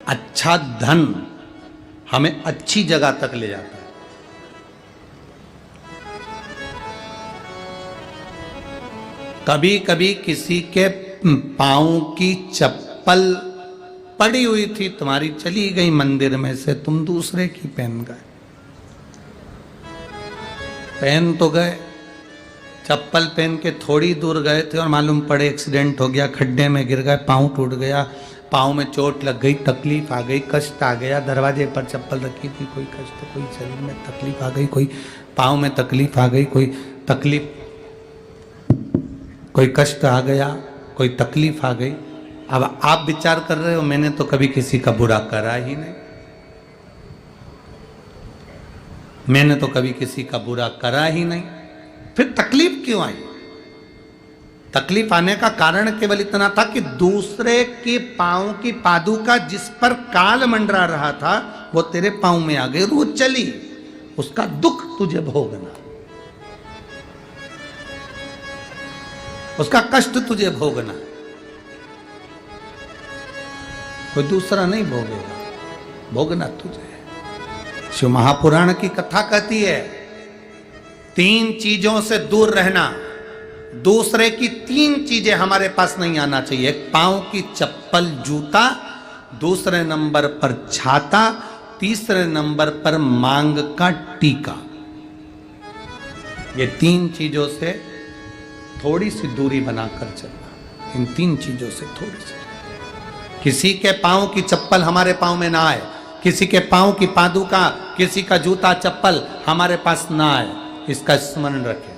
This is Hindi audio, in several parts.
अच्छा धन हमें अच्छी जगह तक ले जाता है। कभी कभी किसी के पांव की चप्पल पड़ी हुई थी, तुम्हारी चली गई मंदिर में से, तुम दूसरे की पहन गए। पहन तो गए, चप्पल पहन के थोड़ी दूर गए थे और मालूम पड़े एक्सीडेंट हो गया, खड्डे में गिर गए, पांव टूट गया, पांव में चोट लग गई, तकलीफ आ गई, कष्ट आ गया। दरवाजे पर चप्पल रखी थी, कोई कष्ट, कोई शरीर में तकलीफ आ गई, कोई पांव में तकलीफ आ गई, कोई तकलीफ, कोई कष्ट आ गया, कोई तकलीफ आ गई। अब आप विचार कर रहे हो मैंने तो कभी किसी का बुरा करा ही नहीं, मैंने तो कभी किसी का बुरा करा ही नहीं, फिर तकलीफ क्यों आई? तकलीफ आने का कारण केवल इतना था कि दूसरे के पांव की पादुका जिस पर काल मंडरा रहा था वो तेरे पांव में आ गई और वो चली, उसका दुख तुझे भोगना, उसका कष्ट तुझे भोगना, कोई दूसरा नहीं भोगेगा, भोगना तुझे। शिव महापुराण की कथा कहती है 3 चीजों से दूर रहना, दूसरे की 3 चीजें हमारे पास नहीं आना चाहिए। एक पांव की चप्पल जूता, दूसरे नंबर पर छाता, तीसरे नंबर पर मांग का टीका। ये 3 चीजों से थोड़ी सी दूरी बनाकर चलना, इन 3 चीजों से थोड़ी सी। किसी के पांव की चप्पल हमारे पांव में ना आए, किसी के पांव की पादुका, किसी का जूता चप्पल हमारे पास ना आए, इसका स्मरण रखें।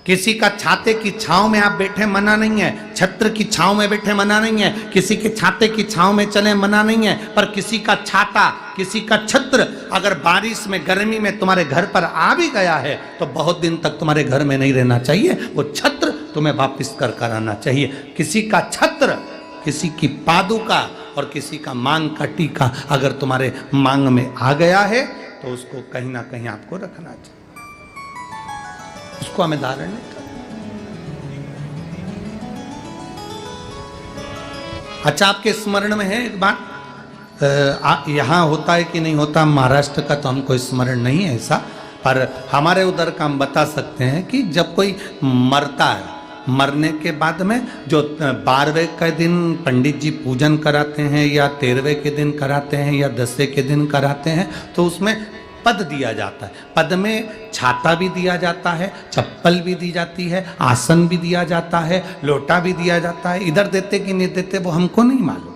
किसी का छाते की छांव में आप बैठे मना नहीं है, छत्र की छांव में बैठे मना नहीं है, किसी के छाते की छांव में चले मना नहीं है, पर किसी का छाता, किसी का छत्र अगर बारिश में, गर्मी में तुम्हारे घर पर आ भी गया है तो बहुत दिन तक तुम्हारे घर में नहीं रहना चाहिए, वो छत्र तुम्हें वापस कर आना चाहिए। किसी का छत्र, किसी की पादुका और किसी का मांग का टीका अगर तुम्हारे मांग में आ गया है तो उसको कहीं ना कहीं आपको रखना चाहिए, उसको हमें धारण नहीं करना। अच्छा, आपके स्मरण में है एक बात, यहां होता है कि नहीं होता महाराष्ट्र का तो हमको स्मरण नहीं है ऐसा, पर हमारे उधर का हम बता सकते हैं कि जब कोई मरता है, मरने के बाद में जो 12वें के दिन पंडित जी पूजन कराते हैं या 13वें के दिन कराते हैं या 10वें के दिन कराते हैं तो उसमें पद दिया जाता है। पद में छाता भी दिया जाता है, चप्पल भी दी जाती है, आसन भी दिया जाता है, लोटा भी दिया जाता है। इधर देते कि नहीं देते वो हमको नहीं मालूम,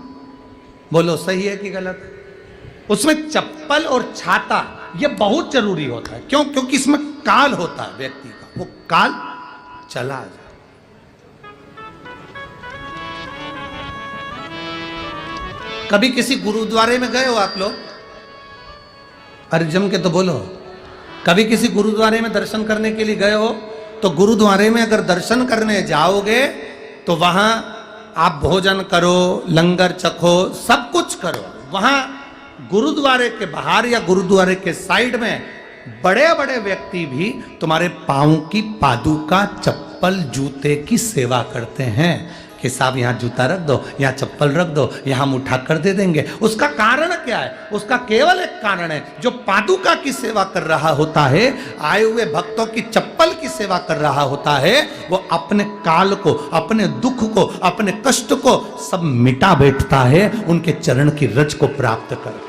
बोलो सही है कि गलत? उसमें चप्पल और छाता ये बहुत जरूरी होता है। क्यों? क्योंकि इसमें काल होता है व्यक्ति का, वो काल चला जाए। कभी किसी गुरुद्वारे में गए हो आप लोग? अरे जम के तो बोलो। कभी किसी गुरुद्वारे में दर्शन करने के लिए गए हो? तो गुरुद्वारे में अगर दर्शन करने जाओगे तो वहां आप भोजन करो, लंगर चखो, सब कुछ करो। वहां गुरुद्वारे के बाहर या गुरुद्वारे के साइड में बड़े बड़े व्यक्ति भी तुम्हारे पांव की पादुका, चप्पल, जूते की सेवा करते हैं कि साहब यहाँ जूता रख दो, यहाँ चप्पल रख दो, यहाँ हम उठा कर दे देंगे। उसका कारण क्या है? उसका केवल एक कारण है, जो पादुका की सेवा कर रहा होता है, आए हुए भक्तों की चप्पल की सेवा कर रहा होता है, वो अपने काल को, अपने दुख को, अपने कष्ट को सब मिटा बैठता है उनके चरण की रज को प्राप्त कर।